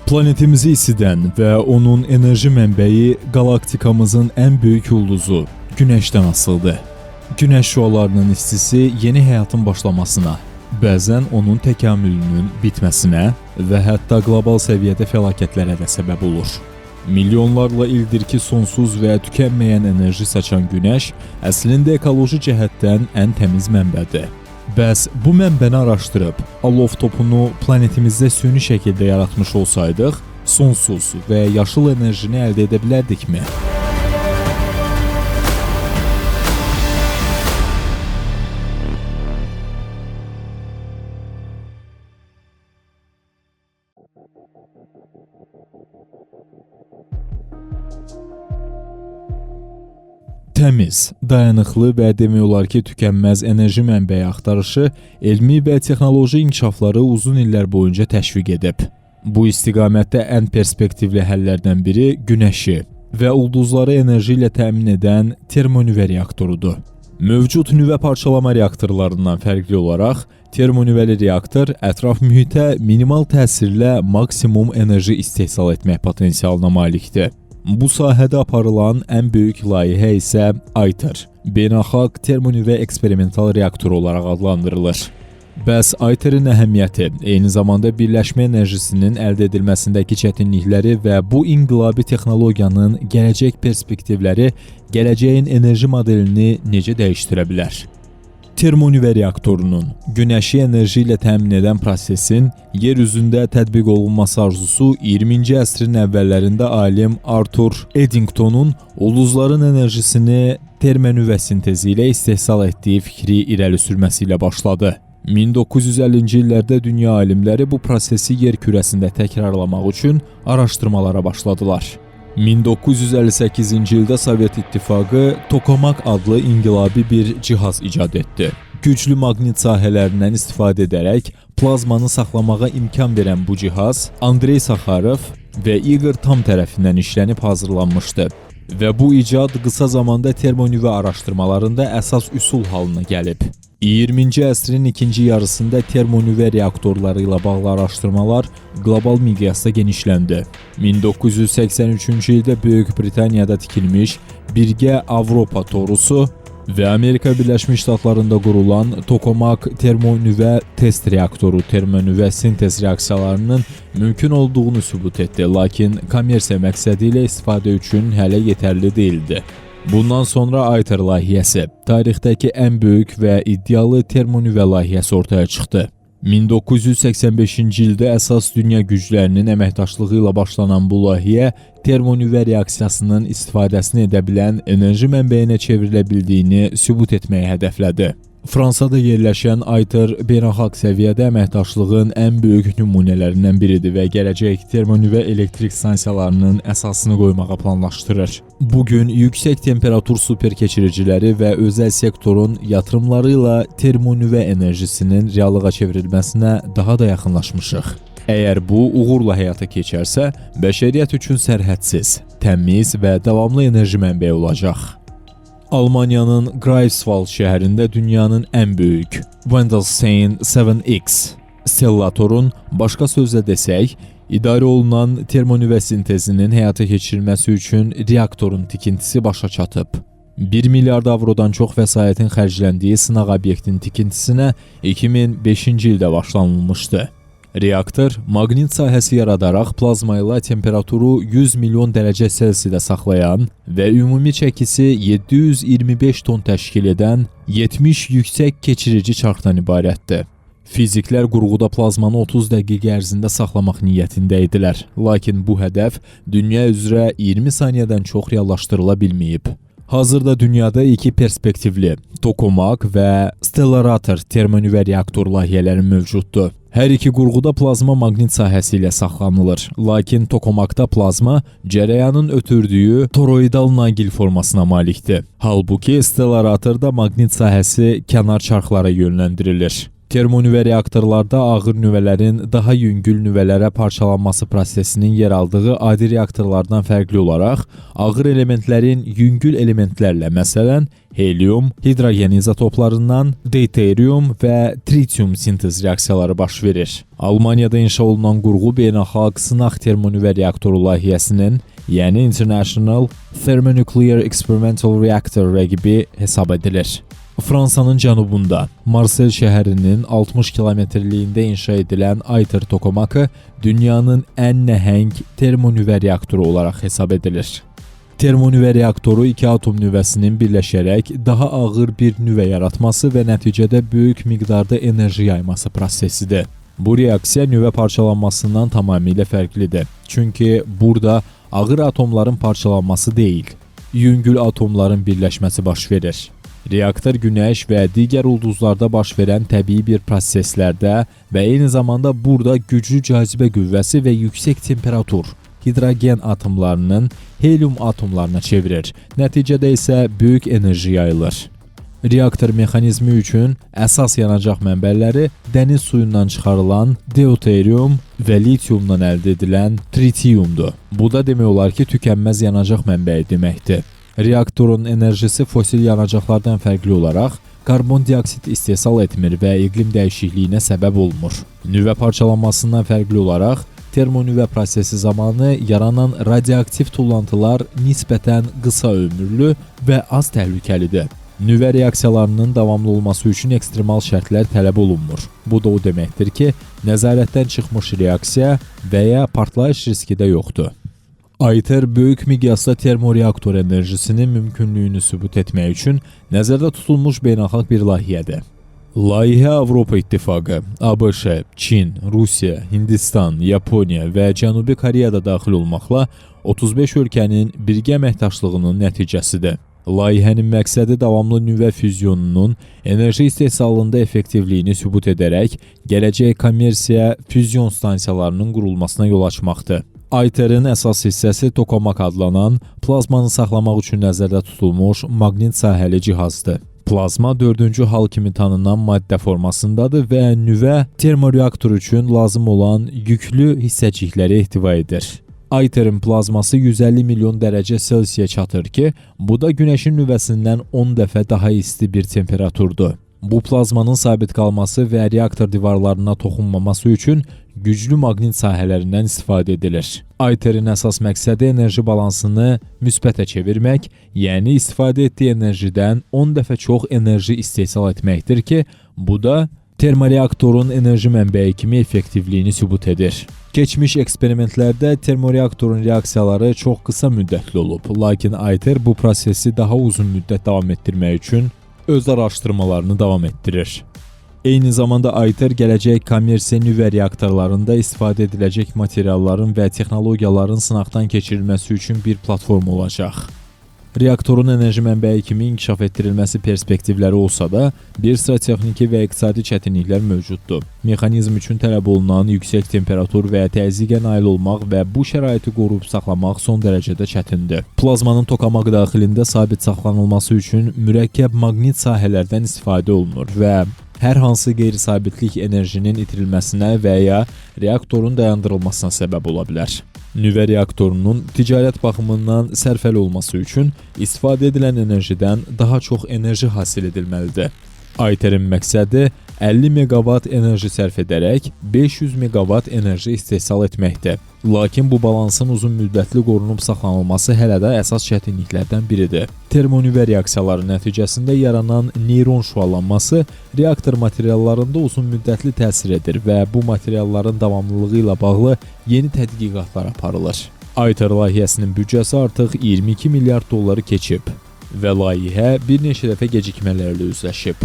Planetimizi isidən və onun enerji mənbəyi qalaktikamızın ən böyük ulduzu Günəşdən asılıdır. Günəş şüalarının istisi yeni həyatın başlamasına, bəzən onun təkamülünün bitməsinə və hətta qlobal səviyyədə fəlakətlərə də səbəb olur. Milyonlarla ildir ki, sonsuz və tükənməyən enerji saçan Günəş əslində ekoloji cəhətdən ən təmiz mənbədir. Bəs bu mənbəni araşdırıb, alov topunu planetimizdə süni şəkildə yaratmış olsaydıq, sonsuz və yaşıl enerjini əldə edə bilərdikmi? Təmiz, dayanıqlı və demək olar ki, tükənməz enerji mənbəyi axtarışı elmi və texnoloji inkişafları uzun illər boyunca təşviq edib. Bu istiqamətdə ən perspektivli həllərdən biri Günəşi və ulduzları enerji ilə təmin edən termonüvə reaktorudur. Mövcud nüvə parçalama reaktorlarından fərqli olaraq, termonüvəli reaktor ətraf mühitə minimal təsirlə maksimum enerji istehsal etmək potensialına malikdir. Bu sahədə aparılan ən böyük layihə isə ITER, Beynəlxalq Termonüvə Eksperimental Reaktoru olaraq adlandırılır. Bəs ITER-in əhəmiyyəti, eyni zamanda birləşmə enerjisinin əldə edilməsindəki çətinlikləri və bu inqilabi texnologiyanın gələcək perspektivləri gələcəyin enerji modelini necə dəyişdirə bilər? Termonüvə reaktorunun Günəşi enerji ilə təmin edən prosesin yer üzündə tətbiq olunması arzusu 20-ci əsrin əvvəllərində alim Arthur Eddingtonun ulduzların enerjisini termonüvə sintezi ilə istehsal etdiyi fikri irəli sürməsi ilə başladı. 1950-ci illərdə dünya alimləri bu prosesi yer kürəsində təkrarlamaq üçün araşdırmalara başladılar. 1958-ci ildə Sovet İttifaqı Tokamak adlı inqilabi bir cihaz icad etdi. Güclü maqnit sahələrindən istifadə edərək plazmanı saxlamağa imkan verən bu cihaz Andrey Sakharov və Igor Tam tərəfindən işlənib hazırlanmışdı və bu icad qısa zamanda termonüvə araşdırmalarında əsas üsul halına gəlib. 20-ci əsrin ikinci yarısında termonüvə reaktorları ilə bağlı araşdırmalar qlobal miqyasda genişləndi. 1983-cü ildə Böyük Britaniyada tikilmiş Birgə Avropa torusu və Amerika Birləşmiş Ştatlarında qurulan Tokamak termonüvə test reaktoru termonüvə sintez reaksiyalarının mümkün olduğunu sübut etdi, lakin kommersiya məqsədi ilə istifadə üçün hələ yetərli deyildi. Bundan sonra ITER layihəsi, tarixdəki ən böyük və iddialı termonüvə layihəsi ortaya çıxdı. 1985-ci ildə əsas dünya güclərinin əməkdaşlığı ilə başlanan bu layihə termonüvə reaksiyasının istifadəsini edə bilən enerji mənbəyinə çevrilə bildiyini sübut etməyi hədəflədi. Fransada yerləşən ITER beynəlxalq səviyyədə əməkdaşlığın ən böyük nümunələrindən biridir və gələcək termonüvə elektrik stansiyalarının əsasını qoymağa planlaşdırır. Bugün yüksək temperatur superkeçiriciləri və özəl sektorun yatırımları ilə termonüvə enerjisinin reallığa çevrilməsinə daha da yaxınlaşmışıq. Əgər bu uğurla həyata keçərsə, bəşəriyyət üçün sərhədsiz, təmiz və davamlı enerji mənbəyi olacaq. Almaniyanın Greifswald şəhərində dünyanın ən böyük Wendelstein 7X stellatorun, başqa sözlə desək, idarə olunan termonüvə sintezinin həyata keçirilməsi üçün reaktorun tikintisi başa çatıb. 1 milyard avrodan çox vəsaitin xərcləndiyi sınaq obyektin tikintisinə 2005-ci ildə başlanılmışdı. Reaktor maqnit sahəsi yaradaraq plazma ilə temperaturu 100 milyon dərəcə Selsidə saxlayan və ümumi çəkisi 725 ton təşkil edən 70 yüksək keçirici çarxdan ibarətdir. Fiziklər qurğuda plazmanı 30 dəqiqə ərzində saxlamaq niyyətində idilər, lakin bu hədəf dünya üzrə 20 saniyədən çox reallaşdırıla bilməyib. Hazırda dünyada iki perspektivli Tokamak və Stellarator termonüvə reaktor layihələri mövcuddur. Hər iki qurğuda plazma maqnit sahəsi ilə saxlanılır, lakin Tokamakda plazma cərəyanın ötürdüyü toroidal naqil formasına malikdir. Halbuki Stellaratorda maqnit sahəsi kənar çarxlara yönləndirilir. Termonüvə reaktorlarda ağır nüvələrin daha yüngül nüvələrə parçalanması prosesinin yer aldığı adi reaktorlardan fərqli olaraq, ağır elementlərin yüngül elementlərlə, məsələn, helium, hidrogen izotoplarından deuterium və tritium sintez reaksiyaları baş verir. Almaniyada inşa olunan qurğu beynəlxalq sınaq termonüvə reaktoru layihəsinin, yəni International Thermonuclear Experimental Reactor rəqibi hesab edilir. Fransanın cənubunda, Marsel şəhərinin 60 kilometrliyində inşa edilən Ayter tokamakı dünyanın ən nəhəng termonüvə reaktoru olaraq hesab edilir. Termonüvə reaktoru iki atom nüvəsinin birləşərək daha ağır bir nüvə yaratması və nəticədə böyük miqdarda enerji yayması prosesidir. Bu reaksiya nüvə parçalanmasından tamamilə fərqlidir. Çünki burada ağır atomların parçalanması deyil, yüngül atomların birləşməsi baş verir. Reaktor Günəş və digər ulduzlarda baş verən təbii bir proseslərdə və eyni zamanda burada güclü cazibə qüvvəsi və yüksək temperatur hidrogen atomlarının helium atomlarına çevirir. Nəticədə isə böyük enerji yayılır. Reaktor mexanizmi üçün əsas yanacaq mənbələri dəniz suyundan çıxarılan deuterium və litiumdan əldə edilən tritiumdur. Bu da demək olar ki, tükənməz yanacaq mənbəyi deməkdir. Reaktorun enerjisi fosil yanacaqlardan fərqli olaraq karbon dioksid istehsal etmir və iqlim dəyişikliyinə səbəb olmur. Nüvə parçalanmasından fərqli olaraq termonüvə prosesi zamanı yaranan radioaktiv tullantılar nisbətən qısa ömürlü və az təhlükəlidir. Nüvə reaksiyalarının davamlı olması üçün ekstremal şərtlər tələb olunmur. Bu da o deməkdir ki, nəzarətdən çıxmış reaksiya və ya partlayış riski də yoxdur. Ayter böyük miqyasda termoreaktor enerjisinin mümkünlüyünü sübut etmək üçün nəzərdə tutulmuş beynəlxalq bir layihədir. Layihə Avropa İttifaqı, ABŞ, Çin, Rusiya, Hindistan, Yaponiya və Cənubi Koreyada daxil olmaqla 35 ölkənin birgə əməkdaşlığının nəticəsidir. Layihənin məqsədi davamlı nüvə füzyonunun enerji istehsalında effektivliyini sübut edərək gələcək kommersiya füzyon stansiyalarının qurulmasına yol açmaqdır. Ayterin əsas hissəsi tokamak adlanan, plazmanı saxlamaq üçün nəzərdə tutulmuş maqnit sahəli cihazdır. Plazma 4-cü hal kimi tanınan maddə formasındadır və nüvə termoreaktor üçün lazım olan yüklü hissəcikləri ehtiva edir. Ayterin plazması 150 milyon dərəcə Selsiyə çatır ki, bu da Günəşin nüvəsindən 10 dəfə daha isti bir temperaturdur. Bu plazmanın sabit qalması və reaktor divarlarına toxunmaması üçün güclü maqnit sahələrindən istifadə edilir. Ayterin əsas məqsədi enerji balansını müsbətə çevirmək, yəni istifadə etdiyi enerjidən 10 dəfə çox enerji istehsal etməkdir ki, bu da termoreaktorun enerji mənbəyi kimi effektivliyini sübut edir. Keçmiş eksperimentlərdə termoreaktorun reaksiyaları çox qısa müddətli olub, lakin Ayter bu prosesi daha uzun müddət davam etdirmək üçün öz araşdırmalarını davam etdirir. Eyni zamanda Ayter gələcək kommersiya nüvə reaktorlarında istifadə ediləcək materialların və texnologiyaların sınaqdan keçirilməsi üçün bir platform olacaq. Reaktorun enerji mənbəyi kimi inkişaf etdirilməsi perspektivləri olsa da, bir sıra texniki və iqtisadi çətinliklər mövcuddur. Mexanizm üçün tələb olunan yüksək temperatur və təzyiqə nail olmaq və bu şəraiti qoruyub saxlamaq son dərəcədə çətindir. Plazmanın tokamak daxilində sabit saxlanılması üçün mürəkkəb maqnit sahələrdən istifadə olunur və hər hansı qeyri-sabitlik enerjinin itirilməsinə və ya reaktorun dayandırılmasına səbəb ola bilər. Nüvə reaktorunun ticarət baxımından sərfəli olması üçün istifadə edilən enerjidən daha çox enerji hasil edilməlidir. Ayterin məqsədi 50 meqavat enerji sərf edərək 500 meqavat enerji istehsal etməkdir. Lakin bu balansın uzun müddətli qorunub saxlanılması hələ də əsas çətinliklərdən biridir. Termonüvə reaksiyaları nəticəsində yaranan neyron şüalanması reaktor materiallarında uzun müddətli təsir edir və bu materialların davamlılığı ilə bağlı yeni tədqiqatlar aparılır. Ayter layihəsinin büdcəsi artıq 22 milyard dolları keçib və layihə bir neçə dəfə gecikmələrlə üzləşib.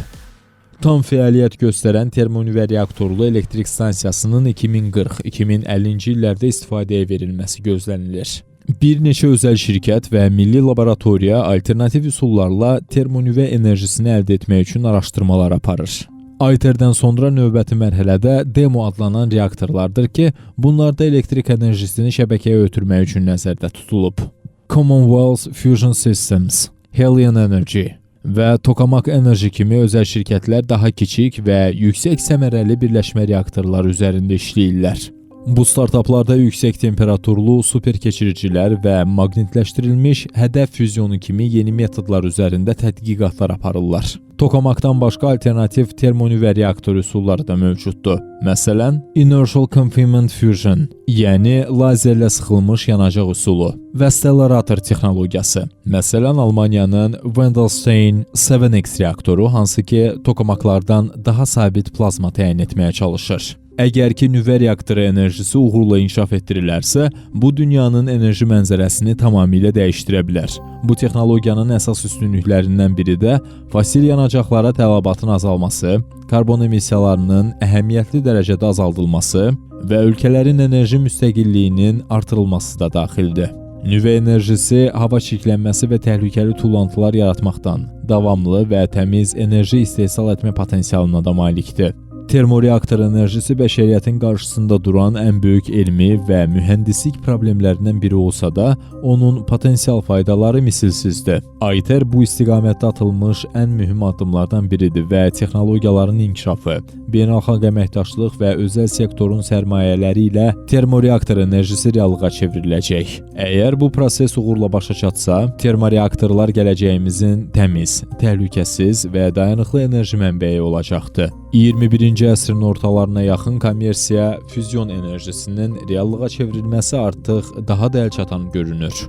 Tam fəaliyyət göstərən termonüvə reaktorlu elektrik stansiyasının 2040-2050-ci illərdə istifadəyə verilməsi gözlənilir. Bir neçə özəl şirkət və milli laboratoriya alternativ üsullarla termonüvə enerjisini əldə etmək üçün araşdırmalar aparır. Ayterdən sonra növbəti mərhələdə demo adlanan reaktorlardır ki, bunlarda elektrik enerjisini şəbəkəyə ötürmək üçün nəzərdə tutulub. Commonwealth Fusion Systems, Helion Energy və Tokamak Enerji kimi özəl şirkətlər daha kiçik və yüksək səmərəli birləşmə reaktorları üzərində işləyirlər. Bu startaplarda yüksək temperaturlu super keçiricilər və maqnitləşdirilmiş hədəf füzyonu kimi yeni metodlar üzərində tədqiqatlar aparırlar. Tokamakdan başqa alternativ termonüvə reaktor üsulları da mövcuddur. Məsələn, Inertial Confinement Fusion, yəni lazerlə sıxılmış yanacaq üsulu və Stellarator texnologiyası. Məsələn, Almaniyanın Wendelstein 7X reaktoru, hansı ki, tokamaklardan daha sabit plazma təyin etməyə çalışır. Əgər ki, nüvə reaktoru enerjisi uğurla inkişaf etdirilərsə, bu dünyanın enerji mənzərəsini tamamilə dəyişdirə bilər. Bu texnologiyanın əsas üstünlüklərindən biri də fosil yanacaqlara tələbatın azalması, karbon emissiyalarının əhəmiyyətli dərəcədə azaldılması və ölkələrin enerji müstəqilliyinin artırılması da daxildir. Nüvə enerjisi hava çirklənməsi və təhlükəli tullantılar yaratmaqdan davamlı və təmiz enerji istehsal etmə potensialına da malikdir. Termoreaktor enerjisi bəşəriyyətin qarşısında duran ən böyük elmi və mühəndislik problemlərindən biri olsa da, onun potensial faydaları misilsizdir. AITER bu istiqamətdə atılmış ən mühüm addımlardan biridir və texnologiyaların inkişafı, beynəlxalq əməkdaşlıq və özəl sektorun sərmayələri ilə termoreaktor enerjisi reallığa çevriləcək. Əgər bu proses uğurla başa çatsa, termoreaktorlar gələcəyimizin təmiz, təhlükəsiz və dayanıqlı enerji mənbəyi olacaqdır. 21-ci əsrin ortalarına yaxın kommersiya füzyon enerjisinin reallığa çevrilməsi artıq daha da əlçatan görünür.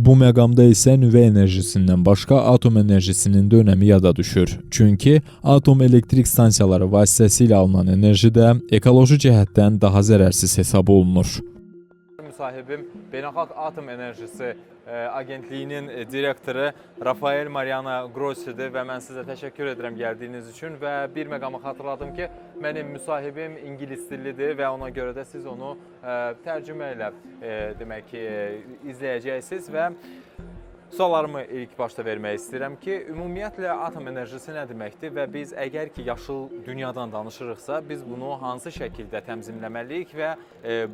Bu məqamda isə nüvə enerjisindən başqa atom enerjisinin də önəmi yada düşür. Çünki atom elektrik stansiyaları vasitəsilə alınan enerji də ekoloji cəhətdən daha zərərsiz hesab olunur. Müsahibim Beynəlxalq Atom Enerjisi Agentliyinin direktoru Rafael Mariana Grossi'dir və mən sizə təşəkkür edirəm gəldiyiniz üçün və bir məqamı xatırladım ki, mənim müsahibim ingilis dillidir və ona görə də siz onu tərcümə ilə demək ki, izləyəcəksiniz və suallarımı ilk başda vermək istəyirəm ki, ümumiyyətlə atom enerjisi nə deməkdir və biz əgər ki, yaşıl dünyadan danışırıqsa, biz bunu hansı şəkildə tənzimləməliyik və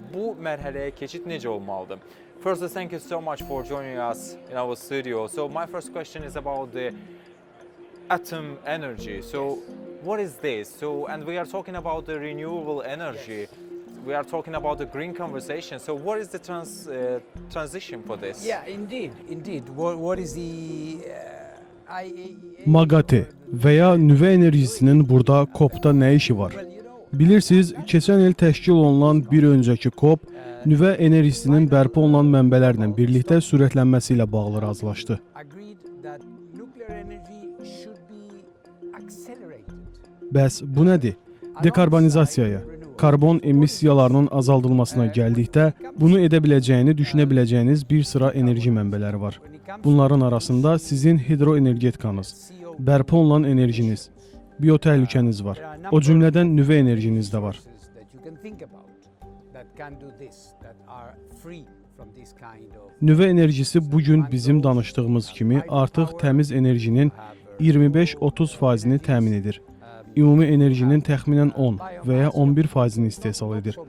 bu mərhələyə keçid necə olmalıdır? First, thank you so much for joining us in our studio. So my first question is about the atom energy. So what is this? So, and we are talking about the renewable energy. We are talking about the green conversation. So what is the transition for this? Yeah, indeed. What is the IAEA? MAGATE veya nüvə enerjisinin burada COP-da nə işi var? Bilirsiniz, keçən il təşkil olunan bir öncəki COP nüvə enerjisinin bərpa olunan mənbələrlə birlikdə sürətlənməsi ilə bağlı razılaşdı. Bəs bu nədir? Dekarbonizasiyaya, karbon emissiyalarının azaldılmasına gəldikdə, bunu edə biləcəyini düşünə biləcəyiniz bir sıra enerji mənbələri var. Bunların arasında sizin hidroenergetikanız, bərpa olunan enerjiniz, biotəhlükəniz var. O cümlədən nüvə enerjiniz də var. Nüvə enerjisi bugün bizim danışdığımız kimi artıq təmiz enerjinin 25-30%-ni təmin edir. Ümumi enerjinin təxminən 10 və ya 11%-ni istehsal edir.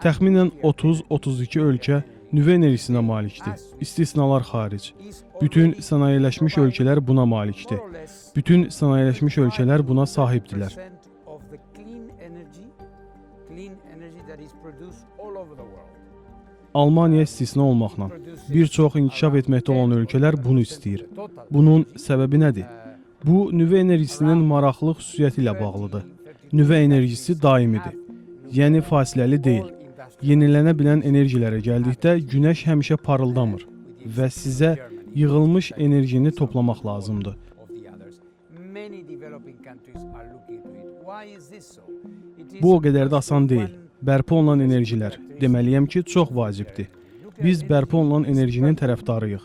Təxminən 30-32 ölkə nüvə enerjisinə malikdir. İstisnalar xaric. Bütün sənayeləşmiş ölkələr buna malikdir. Bütün sənayeləşmiş ölkələr buna sahibdirlər. Almaniya istisna olmaqla bir çox inkişaf etməkdə olan ölkələr bunu istəyir. Bunun səbəbi nədir? Bu, nüvə enerjisinin maraqlı xüsusiyyəti ilə bağlıdır. Nüvə enerjisi daimidir, yəni fasiləli deyil. Yenilənə bilən enerjilərə gəldikdə günəş həmişə parıldamır və sizə yığılmış enerjini toplamaq lazımdır. Bu o qədər də asan deyil. Bərpa olunan enerjilər, deməliyəm ki, çox vacibdir. Biz bərpa olunan enerjinin tərəfdarıyıq.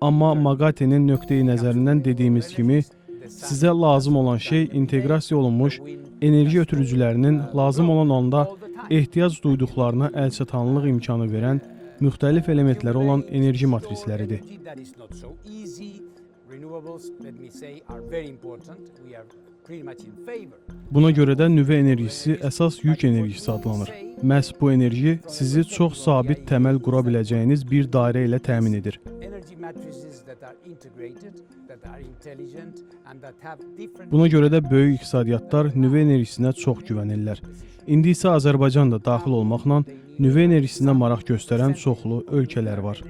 Amma MAGATE-nin nöqteyi nəzərindən dediyimiz kimi, sizə lazım olan şey inteqrasiya olunmuş enerji ötürücülərinin lazım olan anda ehtiyac duyduqlarına əlçatanlıq imkanı verən müxtəlif elementləri olan enerji matrisləridir. Buna görə də nüvə enerjisi əsas yük enerjisi adlanır. Məhz bu enerji sizi çox sabit təməl qura biləcəyiniz bir dairə ilə təmin edir. Buna görə də böyük iqtisadiyyatlar nüvə enerjisinə çox güvənirlər. İndi isə Azərbaycan da daxil olmaqla nüvə enerjisinə maraq göstərən çoxlu ölkələr var.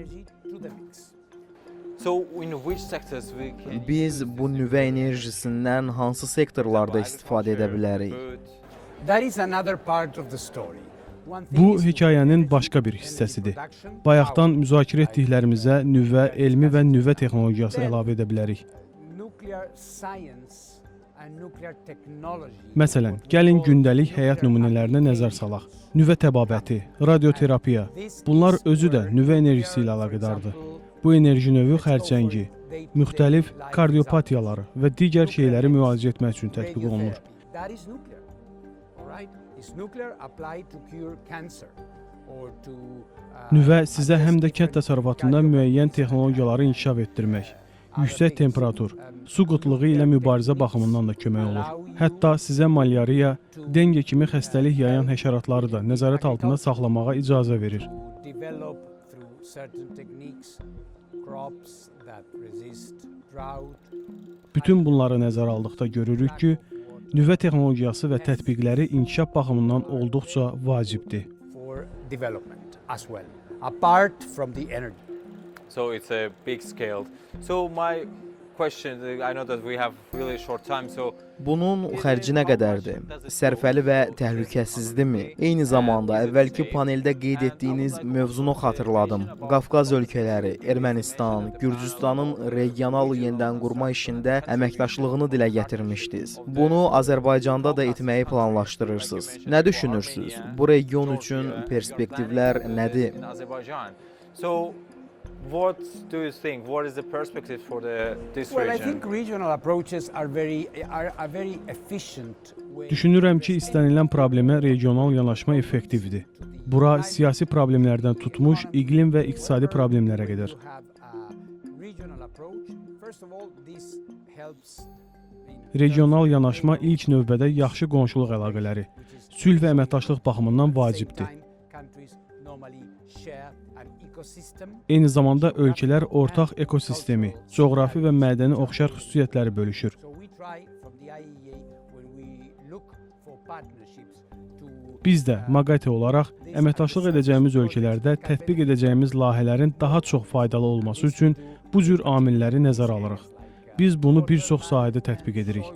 Biz bu nüvə enerjisindən hansı sektorlarda istifadə edə bilərik? Bu hekayənin başqa bir hissəsidir. Bayaqdan müzakirə etdiklərimizə nüvə elmi və nüvə texnologiyası əlavə edə bilərik. Məsələn, gəlin gündəlik həyat nümunələrinə nəzər salaq. Nüvə təbabəti, radioterapiya, bunlar özü də nüvə enerjisi ilə əlaqədardır. Bu enerji növü xərçəngi, müxtəlif kardiopatiyaları və digər şeyləri müalicə etmək üçün tətbiq olunur. Nüvə sizə həm də kənd təsərrüfatında müəyyən texnologiyaları inkişaf etdirmək, yüksək temperatur, su qıtlığı ilə mübarizə baxımından da kömək olur. Hətta sizə malyariya, denge kimi xəstəlik yayan həşəratları da nəzarət altında saxlamağa icazə verir. Bütün bunları nəzərə aldıqda görürük ki, nüvə texnologiyası və tətbiqləri inkişaf baxımından olduqca vacibdir. So it's a big scale. So my question, I know that we have really short time, so Bunun xərci nə qədərdir? Sərfəli və təhlükəsizdirmi? Eyni zamanda əvvəlki paneldə qeyd etdiyiniz mövzunu xatırladım. Qafqaz ölkələri, Ermənistan, Gürcüstanın regional yenidən qurma işində əməkdaşlığını dilə gətirmişdiniz. Bunu Azərbaycanda da etməyi planlaşdırırsınız. Nə düşünürsünüz? Bu region üçün perspektivlər nədir? So what do you think? What is the perspective for this Well, I region? think regional approaches are very efficient. Düşünürəm ki, istənilən problemə regional yanaşma effektivdir. Bura siyasi problemlərdən tutmuş iqlim və iqtisadi problemlərə qədər. Regional yanaşma ilk növbədə yaxşı qonşuluq əlaqələri, sülh və əməkdaşlıq baxımından vacibdir. Eyni zamanda ölkələr ortaq ekosistemi, coğrafi və mədəni oxşar xüsusiyyətləri bölüşür. Biz də MAGATE olaraq əməkdaşlıq edəcəyimiz ölkələrdə tətbiq edəcəyimiz layihələrin daha çox faydalı olması üçün bu cür amilləri nəzərə alırıq. Biz bunu bir çox sahədə tətbiq edirik.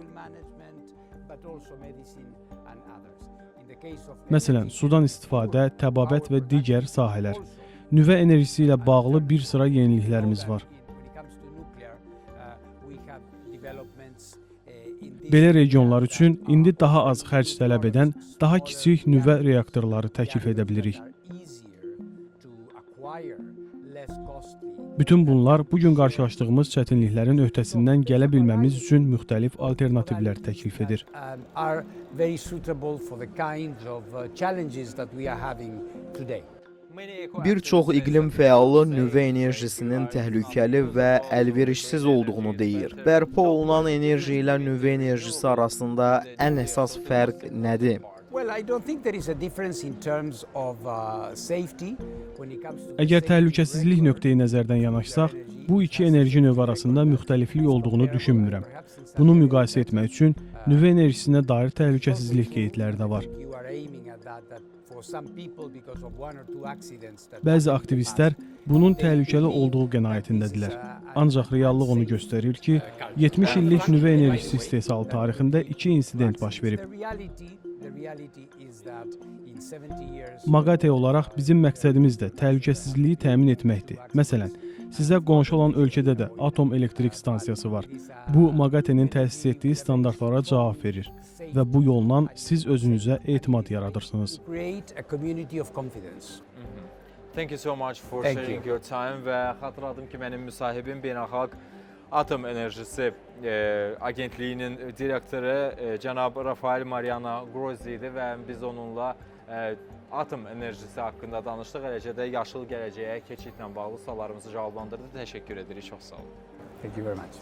Məsələn, sudan istifadə, təbabət və digər sahələr. Nüvə enerjisi ilə bağlı bir sıra yeniliklərimiz var. Belə regionlar üçün indi daha az xərc tələb edən, daha kiçik nüvə reaktorları təklif edə bilirik. Bütün bunlar bugün qarşılaşdığımız çətinliklərin öhdəsindən gələ bilməmiz üçün müxtəlif alternativlər təklif edir. Bir çox iqlim fəalı nüvə enerjisinin təhlükəli və əlverişsiz olduğunu deyir. Bərpa olunan enerji ilə nüvə enerjisi arasında ən əsas fərq nədir? Əgər təhlükəsizlik nöqteyi nəzərdən yanaşsaq, bu iki enerji növü arasında müxtəliflik olduğunu düşünmürəm. Bunu müqayisə etmək üçün nüvə enerjisinə dair təhlükəsizlik qeydləri də var. Bəzi aktivistlər bunun təhlükəli olduğu qənaətindədirlər. Ancaq reallıq onu göstərir ki, 70 illik nüvə enerjisi istehsalı tarixində 2 insident baş verib. MAGATE olaraq bizim məqsədimiz də təhlükəsizliyi təmin etməkdir. Məsələn, sizə qonşu olan ölkədə də atom elektrik stansiyası var. Bu, MAGATE-nin təsis etdiyi standartlara cavab verir və bu yolla siz özünüzə etimad yaradırsınız. Thank you so much for Thank sharing you. your time və xatırladım ki, mənim müsahibim Beynəlxalq Atom Enerjisi Agentliyinin direktoru cənab Rafael Mariano Grossi idi və biz onunla atom enerjisi haqqında danışdıq. Eləcə də yaşıl gələcəyə keçidlə bağlı suallarımızı cavablandırdı. Təşəkkür edirik. Çox sağ olun. Thank you very much.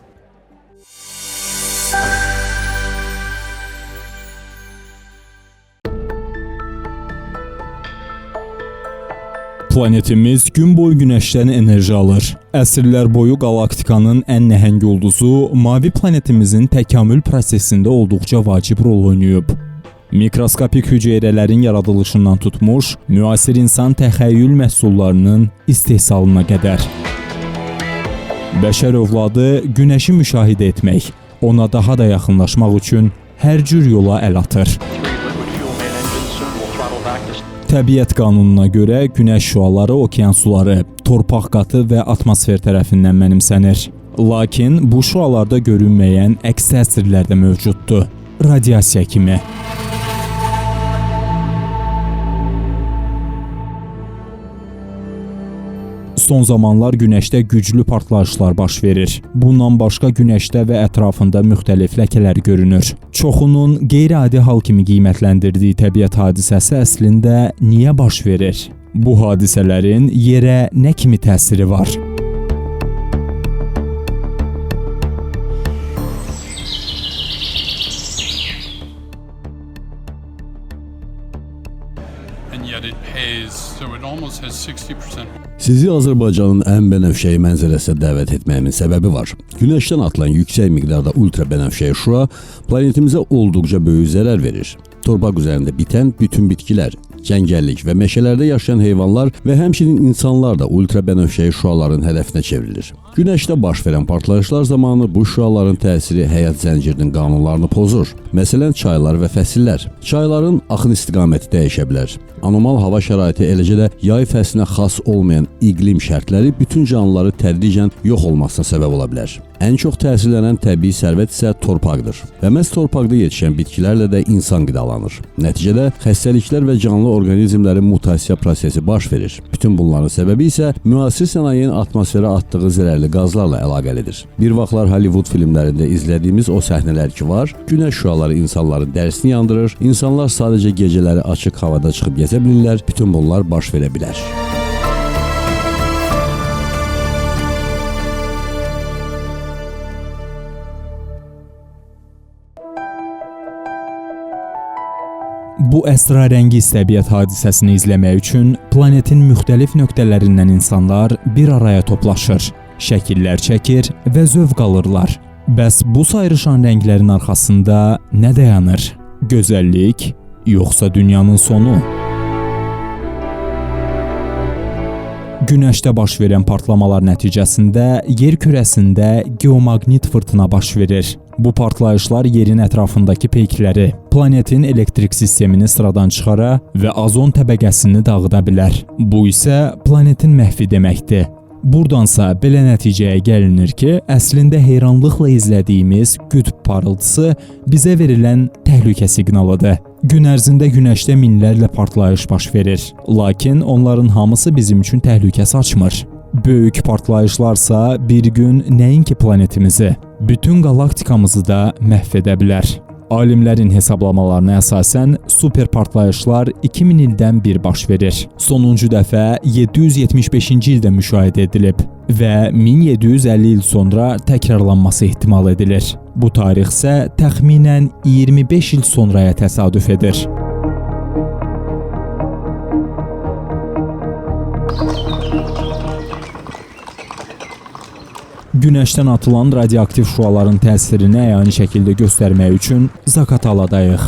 Planetimiz gün boyu günəşdən enerji alır. Əsrlər boyu qalaktikanın ən nəhəng ulduzu mavi planetimizin təkamül prosesində olduqca vacib rol oynayıb. Mikroskopik hüceyrələrin yaradılışından tutmuş, müasir insan təxəyyül məhsullarının istehsalına qədər. Bəşər övladı günəşi müşahidə etmək, ona daha da yaxınlaşmaq üçün hər cür yola əl atır. Təbiət qanununa görə günəş şüaları okean suları, torpaq qatı və atmosfer tərəfindən mənimsənir. Lakin bu şüalarda görünməyən əks təsirlər də mövcuddur. Radiasiya kimi. Son zamanlar günəşdə güclü partlayışlar baş verir. Bundan başqa günəşdə və ətrafında müxtəlif ləkələr görünür. Çoxunun qeyri-adi hal kimi qiymətləndirdiyi təbiət hadisəsi əslində niyə baş verir? Bu hadisələrin yerə nə kimi təsiri var? And yet it pays, so it almost has 60%. Sizi Azərbaycanın ən bənövşəyi mənzərəsinə dəvət etməyimin səbəbi var. Günəşdən atılan yüksək miqdarda ultra bənövşəyi şüa planetimizə olduqca böyük zərər verir. Torpaq üzərində bitən bütün bitkilər, cəngəllik və meşələrdə yaşayan heyvanlar və həmçinin insanlar da ultra bənövşəyi şüaların hədəfinə çevrilir. Günəşdə baş verən partlayışlar zamanı bu şüaların təsiri həyat zəncirinin qanunlarını pozur. Məsələn, çaylar və fəsillər. Çayların axın istiqaməti dəyişə bilər. Anormal hava şəraiti, eləcə də yay fəslinə xas olmayan iqlim şərtləri bütün canlıları tədricən yox olmasına səbəb ola bilər. Ən çox təsirlənən təbii sərvət isə torpaqdır və məhz torpaqda yetişən bitkilərlə də insan qidalanır. Nəticədə xəstəliklər və canlı orqanizmlərin mutasiya prosesi baş verir. Bütün bunların səbəbi isə müasir sənayenin atmosferə atdığı zərərli qazlarla əlaqəlidir. Bir vaxtlar Hollywood filmlərində izlədiyimiz o səhnələr ki var, günəş şüaları insanların dərisini yandırır, insanlar sadəcə gecələri açıq havada çıxıb gəzə bilirlər, bütün bunlar baş verə bilər. Bu əsrarəngiz təbiət hadisəsini izləmək üçün planetin müxtəlif nöqtələrindən insanlar bir araya toplaşır, şəkillər çəkir və zövq alırlar. Bəs bu sayrışan rənglərin arxasında nə dayanır? Gözəllik, yoxsa dünyanın sonu? Günəşdə baş verən partlamalar nəticəsində yer kürəsində geomaqnit fırtına baş verir. Bu partlayışlar yerin ətrafındakı peykləri, planetin elektrik sistemini sıradan çıxara və azon təbəqəsini dağıda bilər. Bu isə planetin məhvi deməkdir. Burdansa belə nəticəyə gəlinir ki, əslində heyranlıqla izlədiyimiz qütb parıltısı bizə verilən təhlükə siqnalıdır. Gün ərzində günəşdə minlərlə partlayış baş verir, lakin onların hamısı bizim üçün təhlükə saçmır. Böyük partlayışlarsa bir gün nəinki planetimizi, bütün qalaktikamızı da məhv edə bilər. Alimlərin hesablamalarına əsasən super partlayışlar 2000 ildən bir baş verir. Sonuncu dəfə 775-ci ildə müşahidə edilib və 1750 il sonra təkrarlanması ehtimal edilir. Bu tarix isə təxminən 25 il sonraya təsadüf edir. Günəşdən atılan radioaktiv şüaların təsirini əyani şəkildə göstərmək üçün Zakataladayıq.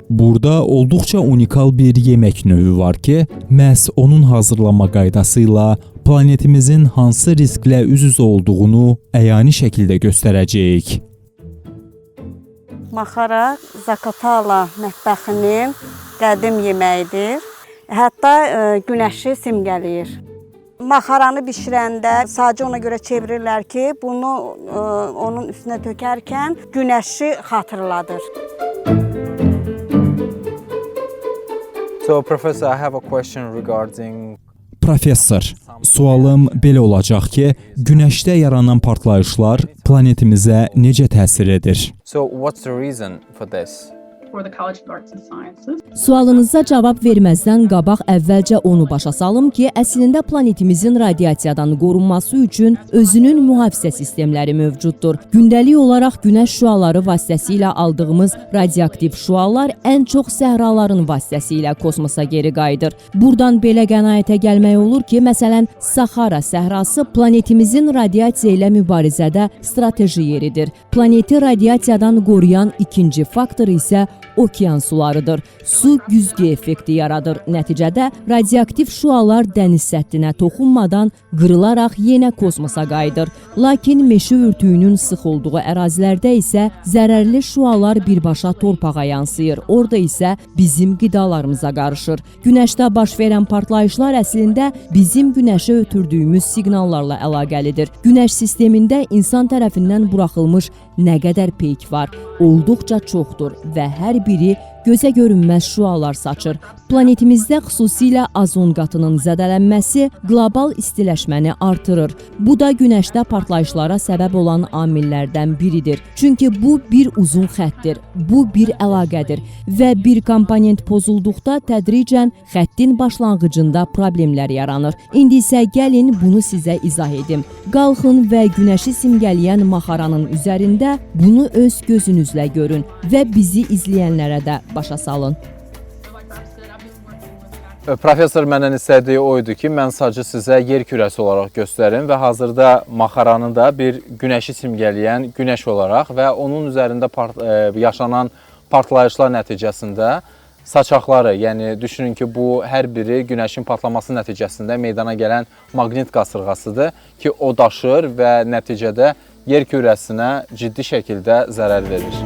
Burada olduqca unikal bir yemək növü var ki, məhz onun hazırlanma qaydası ilə planetimizin hansı risklə üz-üzə olduğunu əyani şəkildə göstərəcəyik. Maxara Zakatala mətbəxinin qədim yeməyidir. Hətta günəşi simgələyir. Maxaranı bişirəndə sadəcə ona görə çevirirlər ki, bunu onun üstünə tökərkən günəşi xatırladır. So, Professor, I have a question regarding Professor, sualım belə olacaq ki, Günəşdə yaranan partlayışlar planetimizə necə təsir edir? So what's the reason for this? Sualınıza cavab verməzdən qabaq əvvəlcə onu başa salım ki, əslində planetimizin radiasiyadan qorunması üçün özünün mühafizə sistemləri mövcuddur. Gündəlik olaraq günəş şüaları vasitəsilə aldığımız radioaktiv şüalar ən çox səhraların vasitəsilə kosmosa geri qayıdır. Buradan belə qənaətə gəlmək olur ki, məsələn, Sahara səhrası planetimizin radiasiya ilə mübarizədə strateji yeridir. Planeti radiasiyadan qoruyan ikinci faktor isə okean sularıdır. Su güzgü effekti yaradır. Nəticədə radioaktiv şüalar dəniz səthinə toxunmadan qırılaraq yenə kosmosa qayıdır. Lakin meşə örtüyünün sıx olduğu ərazilərdə isə zərərli şüalar birbaşa torpağa yansıyır. Orada isə bizim qidalarımıza qarışır. Günəşdə baş verən partlayışlar əslində bizim günəşə ötürdüyümüz siqnallarla əlaqəlidir. Günəş sistemində insan tərəfindən buraxılmış nə qədər peyk var, olduqca çoxdur və hər biri gözə görünməz şüalar saçır. Planetimizdə xüsusilə azon qatının zədələnməsi qlobal istiləşməni artırır. Bu da günəşdə partlayışlara səbəb olan amillərdən biridir. Çünki bu bir uzun xəttdir, bu bir əlaqədir və bir komponent pozulduqda tədricən xəttin başlanğıcında problemlər yaranır. İndi isə gəlin bunu sizə izah edim. Qalxın və günəşi simgələyən maxaranın üzərində bunu öz gözünüzlə görün və bizi izləyənlərə də başa salın. Professor məndən istədiyi o idi ki, mən sadəcə sizə yer kürəsi olaraq göstərim və hazırda maxaranı da bir günəşi simgələyən günəş olaraq və onun üzərində yaşanan partlayışlar nəticəsində saçaqları, yəni düşünün ki, bu hər biri günəşin partlaması nəticəsində meydana gələn maqnit qasırğasıdır ki, o daşır və nəticədə yer kürəsinə ciddi şəkildə zərər verir.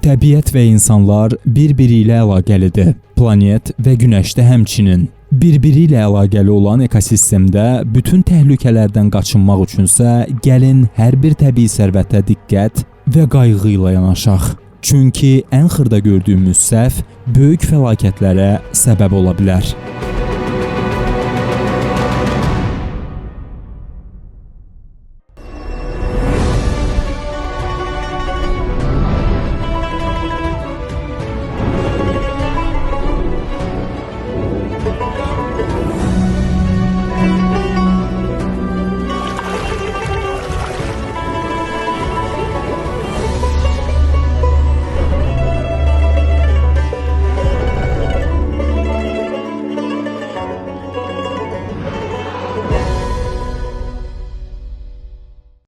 Təbiət və insanlar bir-biri ilə əlaqəlidir. Planet və Günəşdə həmçinin. Bir-biri ilə əlaqəli olan ekosistemdə bütün təhlükələrdən qaçınmaq üçünsə gəlin hər bir təbii sərvətə diqqət və qayğı ilə yanaşaq. Çünki ən xırda gördüyümüz səhv böyük fəlakətlərə səbəb ola bilər.